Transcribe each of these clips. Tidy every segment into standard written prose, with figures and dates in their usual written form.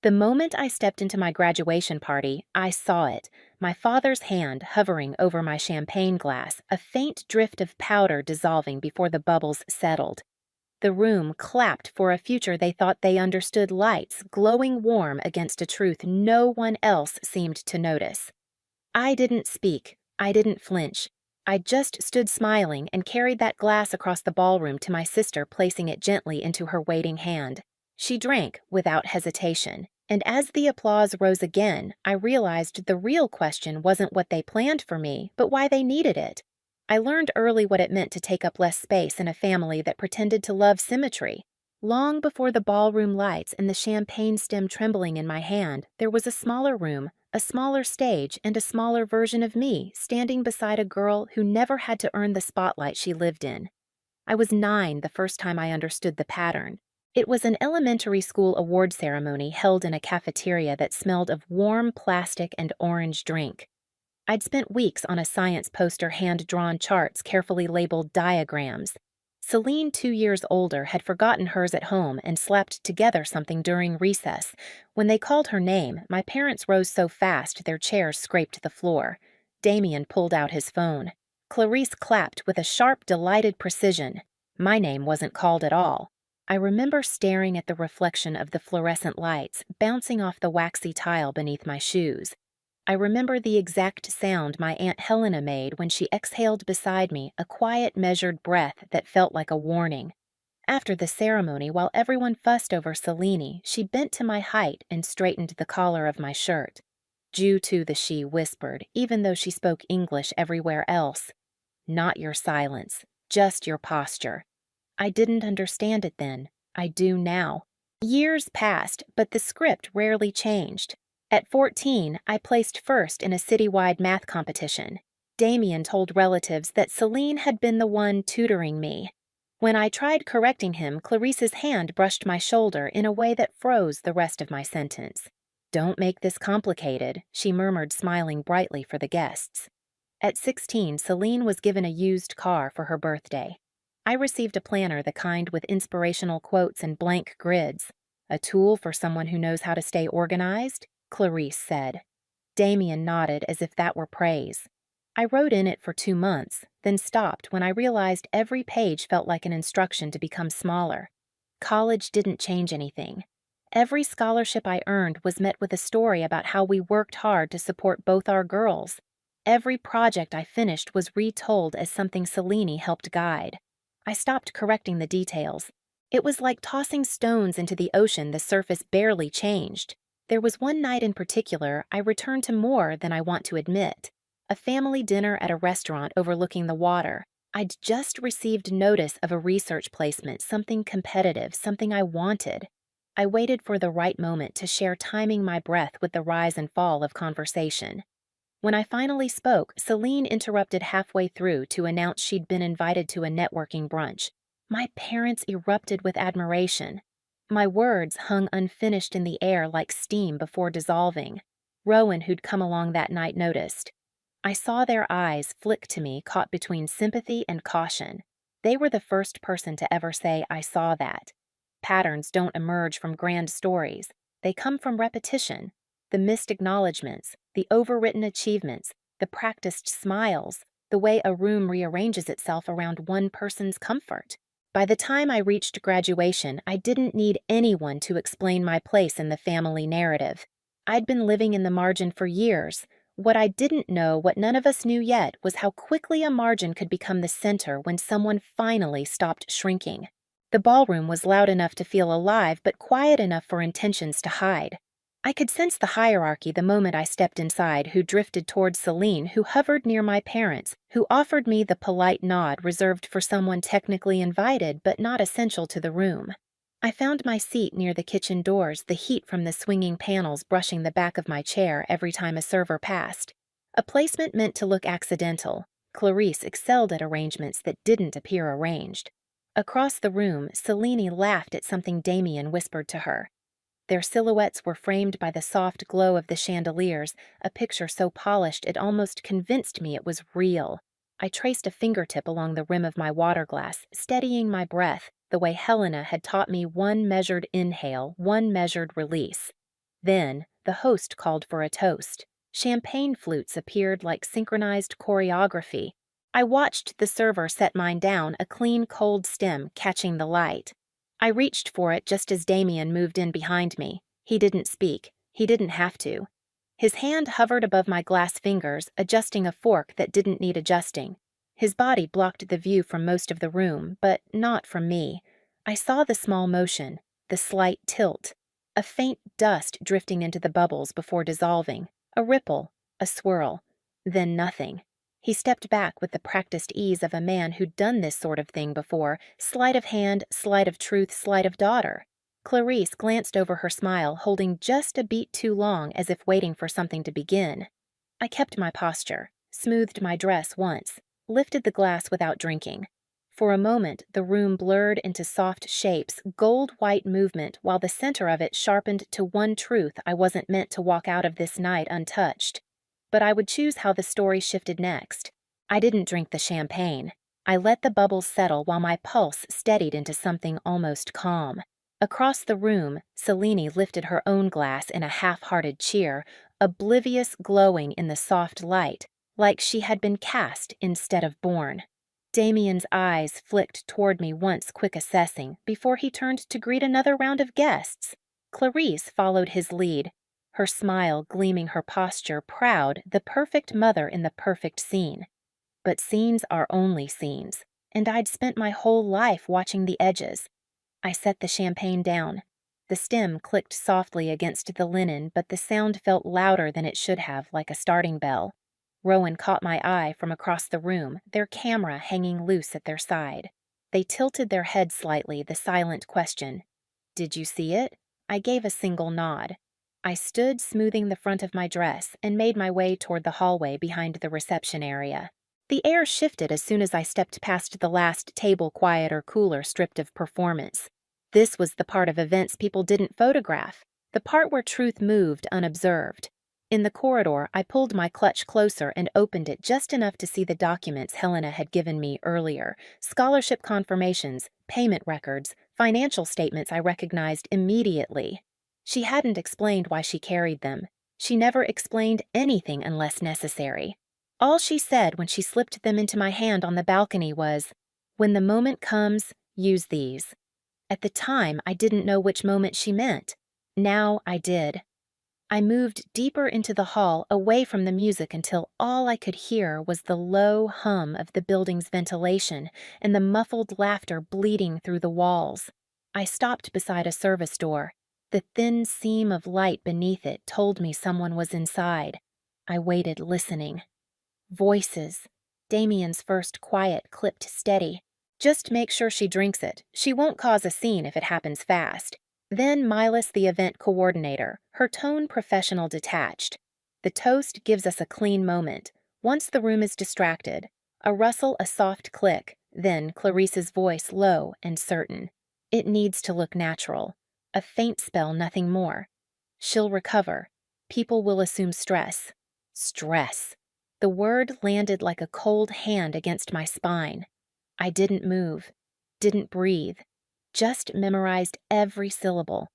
The moment I stepped into my graduation party, I saw it, my father's hand hovering over my champagne glass, a faint drift of powder dissolving before the bubbles settled. The room clapped for a future they thought they understood, lights glowing warm against a truth no one else seemed to notice. I didn't speak. I didn't flinch. I just stood smiling and carried that glass across the ballroom to my sister, placing it gently into her waiting hand. She drank without hesitation, and as the applause rose again, I realized the real question wasn't what they planned for me, but why they needed it. I learned early what it meant to take up less space in a family that pretended to love symmetry. Long before the ballroom lights and the champagne stem trembling in my hand, there was a smaller room, a smaller stage, and a smaller version of me standing beside a girl who never had to earn the spotlight she lived in. I was 9 the first time I understood the pattern. It was an elementary school award ceremony held in a cafeteria that smelled of warm plastic and orange drink. I'd spent weeks on a science poster, hand-drawn charts carefully labeled diagrams. Celine, 2 years older, had forgotten hers at home and slapped together something during recess. When they called her name, my parents rose so fast their chairs scraped the floor. Damien pulled out his phone. Clarice clapped with a sharp, delighted precision. My name wasn't called at all. I remember staring at the reflection of the fluorescent lights bouncing off the waxy tile beneath my shoes. I remember the exact sound my Aunt Helena made when she exhaled beside me, a quiet, measured breath that felt like a warning. After the ceremony, while everyone fussed over Selene, she bent to my height and straightened the collar of my shirt. "Jew to the she," whispered, even though she spoke English everywhere else. "Not your silence, just your posture." I didn't understand it then. I do now. Years passed, but the script rarely changed. At 14, I placed first in a citywide math competition. Damien told relatives that Celine had been the one tutoring me. When I tried correcting him, Clarice's hand brushed my shoulder in a way that froze the rest of my sentence. "Don't make this complicated," she murmured, smiling brightly for the guests. At 16, Celine was given a used car for her birthday. I received a planner, the kind with inspirational quotes and blank grids. "A tool for someone who knows how to stay organized?" Clarice said. Damien nodded as if that were praise. I wrote in it for 2 months, then stopped when I realized every page felt like an instruction to become smaller. College didn't change anything. Every scholarship I earned was met with a story about how we worked hard to support both our girls. Every project I finished was retold as something Selene helped guide. I stopped correcting the details. It was like tossing stones into the ocean, the surface barely changed. There was one night in particular I returned to more than I want to admit. A family dinner at a restaurant overlooking the water. I'd just received notice of a research placement, something competitive, something I wanted. I waited for the right moment to share, timing my breath with the rise and fall of conversation. When I finally spoke, Celine interrupted halfway through to announce she'd been invited to a networking brunch. My parents erupted with admiration. My words hung unfinished in the air like steam before dissolving. Rowan, who'd come along that night, noticed. I saw their eyes flick to me, caught between sympathy and caution. They were the first person to ever say, "I saw that." Patterns don't emerge from grand stories. They come from repetition. The missed acknowledgments, the overwritten achievements, the practiced smiles, the way a room rearranges itself around one person's comfort. By the time I reached graduation, I didn't need anyone to explain my place in the family narrative. I'd been living in the margin for years. What I didn't know, what none of us knew yet, was how quickly a margin could become the center when someone finally stopped shrinking. The ballroom was loud enough to feel alive, but quiet enough for intentions to hide. I could sense the hierarchy the moment I stepped inside, who drifted towards Celine, who hovered near my parents, who offered me the polite nod reserved for someone technically invited but not essential to the room. I found my seat near the kitchen doors, the heat from the swinging panels brushing the back of my chair every time a server passed. A placement meant to look accidental. Clarice excelled at arrangements that didn't appear arranged. Across the room, Selene laughed at something Damien whispered to her. Their silhouettes were framed by the soft glow of the chandeliers, a picture so polished it almost convinced me it was real. I traced a fingertip along the rim of my water glass, steadying my breath, the way Helena had taught me: one measured inhale, one measured release. Then, the host called for a toast. Champagne flutes appeared like synchronized choreography. I watched the server set mine down, a clean, cold stem catching the light. I reached for it just as Damien moved in behind me. He didn't speak. He didn't have to. His hand hovered above my glass fingers, adjusting a fork that didn't need adjusting. His body blocked the view from most of the room, but not from me. I saw the small motion, the slight tilt, a faint dust drifting into the bubbles before dissolving, a ripple, a swirl, then nothing. He stepped back with the practiced ease of a man who'd done this sort of thing before, sleight of hand, sleight of truth, sleight of daughter. Clarice glanced over her smile, holding just a beat too long as if waiting for something to begin. I kept my posture, smoothed my dress once, lifted the glass without drinking. For a moment, the room blurred into soft shapes, gold-white movement, while the center of it sharpened to one truth: I wasn't meant to walk out of this night untouched. But I would choose how the story shifted next. I didn't drink the champagne. I let the bubbles settle while my pulse steadied into something almost calm. Across the room, Selene lifted her own glass in a half-hearted cheer, oblivious, glowing in the soft light, like she had been cast instead of born. Damien's eyes flicked toward me once, quick assessing, before he turned to greet another round of guests. Clarice followed his lead, her smile gleaming, her posture proud, the perfect mother in the perfect scene. But scenes are only scenes, and I'd spent my whole life watching the edges. I set the champagne down. The stem clicked softly against the linen, but the sound felt louder than it should have, like a starting bell. Rowan caught my eye from across the room, their camera hanging loose at their side. They tilted their head slightly, the silent question. "Did you see it?" I gave a single nod. I stood smoothing the front of my dress and made my way toward the hallway behind the reception area. The air shifted as soon as I stepped past the last table, quieter, cooler, stripped of performance. This was the part of events people didn't photograph, the part where truth moved unobserved. In the corridor, I pulled my clutch closer and opened it just enough to see the documents Helena had given me earlier: scholarship confirmations, payment records, financial statements I recognized immediately. She hadn't explained why she carried them. She never explained anything unless necessary. All she said when she slipped them into my hand on the balcony was, "When the moment comes, use these." At the time, I didn't know which moment she meant. Now I did. I moved deeper into the hall, away from the music, until all I could hear was the low hum of the building's ventilation and the muffled laughter bleeding through the walls. I stopped beside a service door. The thin seam of light beneath it told me someone was inside. I waited, listening. Voices. Damien's first quiet, clipped steady. "Just make sure she drinks it. She won't cause a scene if it happens fast." Then Milas, the event coordinator, her tone professional, detached. "The toast gives us a clean moment. Once the room is distracted." A rustle, a soft click, then Clarice's voice low and certain. "It needs to look natural. A faint spell, nothing more. She'll recover. People will assume stress." Stress. The word landed like a cold hand against my spine. I didn't move, didn't breathe, just memorized every syllable.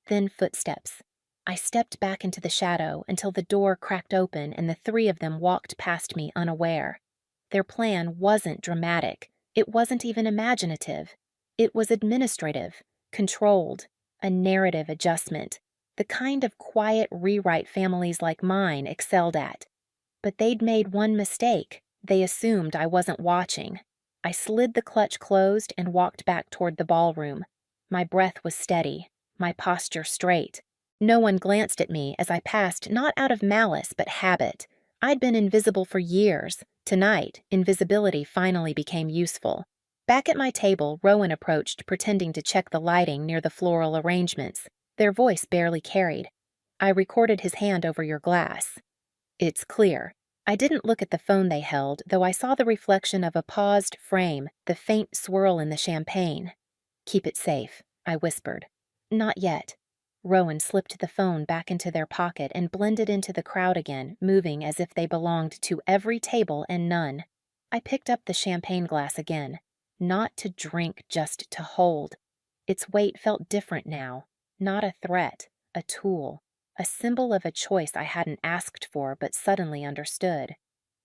Then footsteps. I stepped back into the shadow until the door cracked open and the three of them walked past me unaware. Their plan wasn't dramatic. It wasn't even imaginative. It was administrative, controlled, a narrative adjustment, the kind of quiet rewrite families like mine excelled at. But they'd made one mistake. They assumed I wasn't watching. I slid the clutch closed and walked back toward the ballroom. My breath was steady, my posture straight. No one glanced at me as I passed, not out of malice but habit. I'd been invisible for years. Tonight, invisibility finally became useful. Back at my table, Rowan approached, pretending to check the lighting near the floral arrangements. Their voice barely carried. "I recorded his hand over your glass. It's clear." I didn't look at the phone they held, though I saw the reflection of a paused frame, the faint swirl in the champagne. "Keep it safe," I whispered. "Not yet." Rowan slipped the phone back into their pocket and blended into the crowd again, moving as if they belonged to every table and none. I picked up the champagne glass again. Not to drink, just to hold. Its weight felt different now. Not a threat, a tool. a symbol of a choice I hadn't asked for but suddenly understood.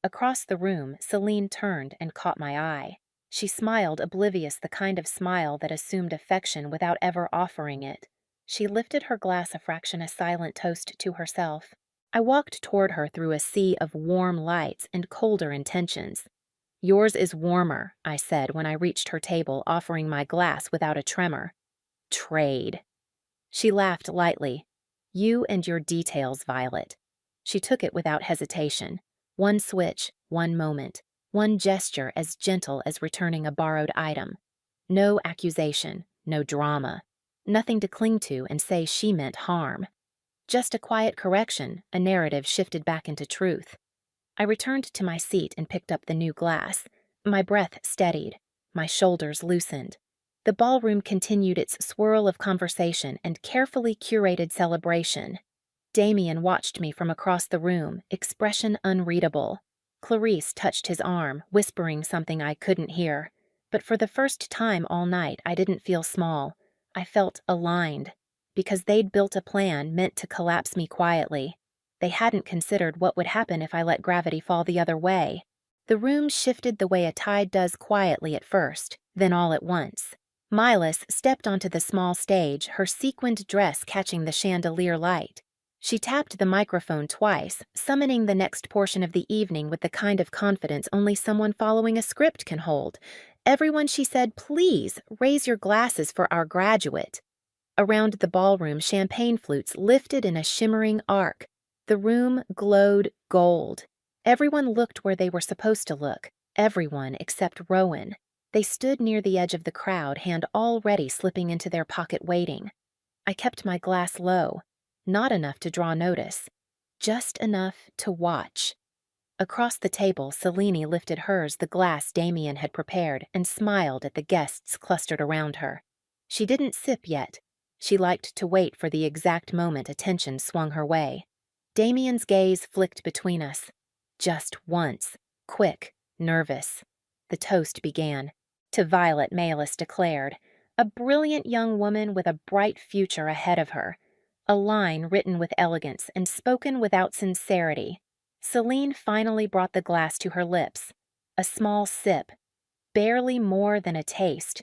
Across the room, Celine turned and caught my eye. She smiled, oblivious, the kind of smile that assumed affection without ever offering it. She lifted her glass a fraction, a silent toast to herself. I walked toward her through a sea of warm lights and colder intentions. "Yours is warmer," I said when I reached her table, offering my glass without a tremor. "Trade." She laughed lightly. "You and your details, Violet." She took it without hesitation. One switch, one moment, one gesture as gentle as returning a borrowed item. No accusation, no drama. Nothing to cling to and say she meant harm. Just a quiet correction, a narrative shifted back into truth. I returned to my seat and picked up the new glass. My breath steadied. My shoulders loosened. The ballroom continued its swirl of conversation and carefully curated celebration. Damien watched me from across the room, expression unreadable. Clarice touched his arm, whispering something I couldn't hear. But for the first time all night, I didn't feel small. I felt aligned. Because they'd built a plan meant to collapse me quietly. They hadn't considered what would happen if I let gravity fall the other way. The room shifted the way a tide does quietly at first, then all at once. Milas stepped onto the small stage, her sequined dress catching the chandelier light. She tapped the microphone twice, summoning the next portion of the evening with the kind of confidence only someone following a script can hold. "Everyone," she said, "please raise your glasses for our graduate." Around the ballroom, champagne flutes lifted in a shimmering arc. The room glowed gold. Everyone looked where they were supposed to look. Everyone except Rowan. They stood near the edge of the crowd, hand already slipping into their pocket waiting. I kept my glass low. Not enough to draw notice. Just enough to watch. Across the table, Selene lifted hers, the glass Damien had prepared, and smiled at the guests clustered around her. She didn't sip yet. She liked to wait for the exact moment attention swung her way. Damien's gaze flicked between us. Just once. Quick, nervous. The toast began. "To Violet," Mayalis declared. A brilliant young woman with a bright future ahead of her. A line written with elegance and spoken without sincerity. Celine finally brought the glass to her lips. A small sip. Barely more than a taste.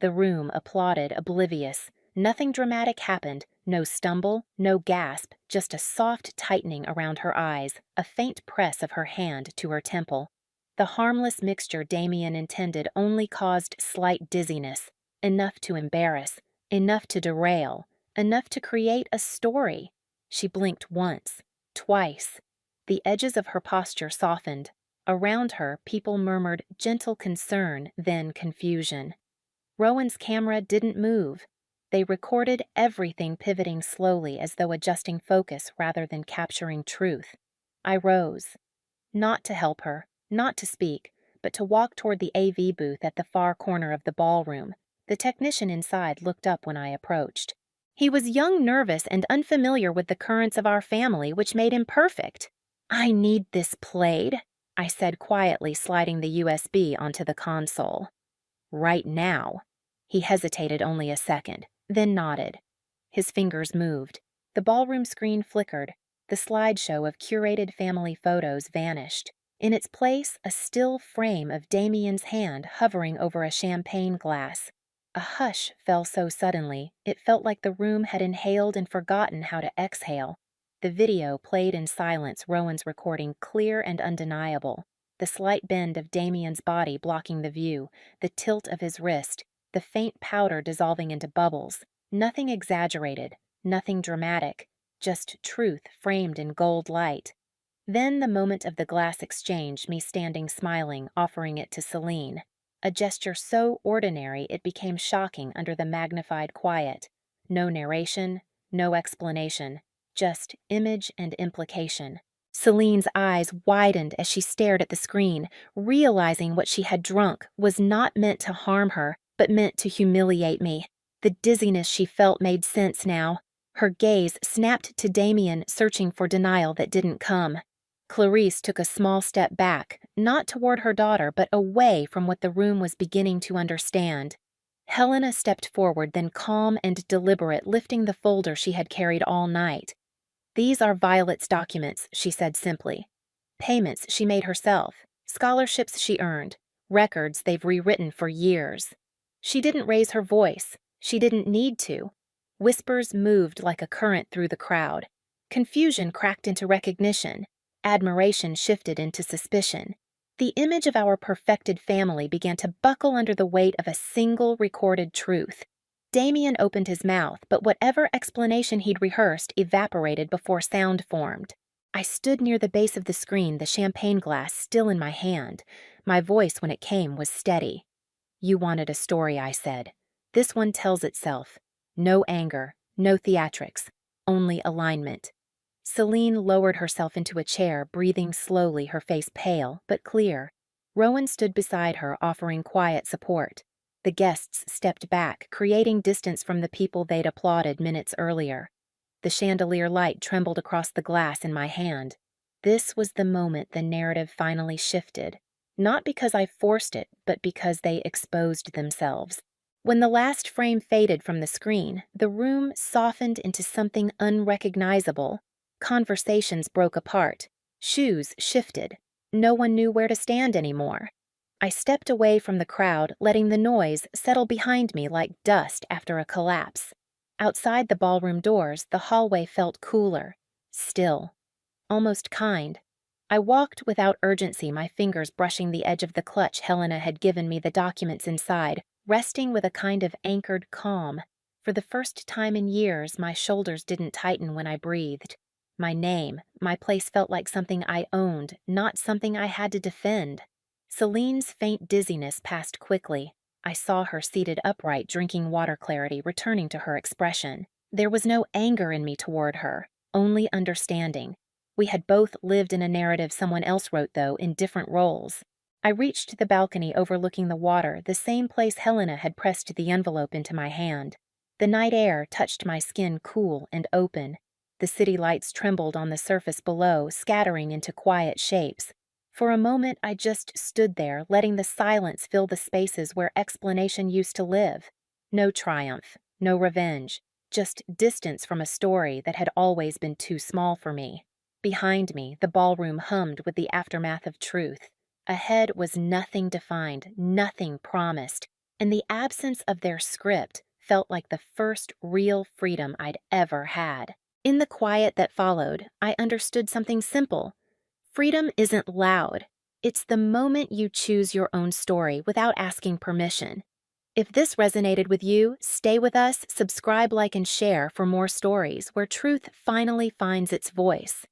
The room applauded, oblivious. Nothing dramatic happened, no stumble, no gasp, just a soft tightening around her eyes, a faint press of her hand to her temple. The harmless mixture Damien intended only caused slight dizziness, enough to embarrass, enough to derail, enough to create a story. She blinked once, twice. The edges of her posture softened. Around her, people murmured gentle concern, then confusion. Rowan's camera didn't move. They recorded everything, pivoting slowly as though adjusting focus rather than capturing truth. I rose. Not to help her, not to speak, but to walk toward the AV booth at the far corner of the ballroom. The technician inside looked up when I approached. He was young, nervous, and unfamiliar with the currents of our family, which made him perfect. "I need this played," I said quietly, sliding the USB onto the console. "Right now." He hesitated only a second, then nodded. His fingers moved. The ballroom screen flickered. The slideshow of curated family photos vanished. In its place, a still frame of Damien's hand hovering over a champagne glass. A hush fell so suddenly, it felt like the room had inhaled and forgotten how to exhale. The video played in silence, Rowan's recording clear and undeniable. The slight bend of Damien's body blocking the view, the tilt of his wrist, the faint powder dissolving into bubbles. Nothing exaggerated, nothing dramatic, just truth framed in gold light. Then the moment of the glass exchange, me standing smiling, offering it to Celine. A gesture so ordinary it became shocking under the magnified quiet. No narration, no explanation, just image and implication. Celine's eyes widened as she stared at the screen, realizing what she had drunk was not meant to harm her, but meant to humiliate me. The dizziness she felt made sense now. Her gaze snapped to Damien, searching for denial that didn't come. Clarice took a small step back, not toward her daughter, but away from what the room was beginning to understand. Helena stepped forward, then calm and deliberate, lifting the folder she had carried all night. "These are Violet's documents," she said simply. "Payments she made herself, scholarships she earned, records they've rewritten for years." She didn't raise her voice. She didn't need to. Whispers moved like a current through the crowd. Confusion cracked into recognition. Admiration shifted into suspicion. The image of our perfected family began to buckle under the weight of a single recorded truth. Damien opened his mouth, but whatever explanation he'd rehearsed evaporated before sound formed. I stood near the base of the screen, the champagne glass still in my hand. My voice, when it came, was steady. "You wanted a story," I said. "This one tells itself. No anger, no theatrics, only alignment." Celine lowered herself into a chair, breathing slowly, her face pale, but clear. Rowan stood beside her, offering quiet support. The guests stepped back, creating distance from the people they'd applauded minutes earlier. The chandelier light trembled across the glass in my hand. This was the moment the narrative finally shifted. Not because I forced it, but because they exposed themselves. When the last frame faded from the screen, the room softened into something unrecognizable. Conversations broke apart. Shoes shifted. No one knew where to stand anymore. I stepped away from the crowd, letting the noise settle behind me like dust after a collapse. Outside the ballroom doors, the hallway felt cooler, still, almost kind. I walked without urgency, my fingers brushing the edge of the clutch Helena had given me the documents inside, resting with a kind of anchored calm. For the first time in years, my shoulders didn't tighten when I breathed. My name, my place felt like something I owned, not something I had to defend. Celine's faint dizziness passed quickly. I saw her seated upright, drinking water clarity, returning to her expression. There was no anger in me toward her, only understanding. We had both lived in a narrative someone else wrote, though, in different roles. I reached the balcony overlooking the water, the same place Helena had pressed the envelope into my hand. The night air touched my skin cool and open. The city lights trembled on the surface below, scattering into quiet shapes. For a moment, I just stood there, letting the silence fill the spaces where explanation used to live. No triumph, no revenge, just distance from a story that had always been too small for me. Behind me, the ballroom hummed with the aftermath of truth. Ahead was nothing defined, nothing promised, and the absence of their script felt like the first real freedom I'd ever had. In the quiet that followed, I understood something simple. Freedom isn't loud. It's the moment you choose your own story without asking permission. If this resonated with you, stay with us, subscribe, like, and share for more stories where truth finally finds its voice.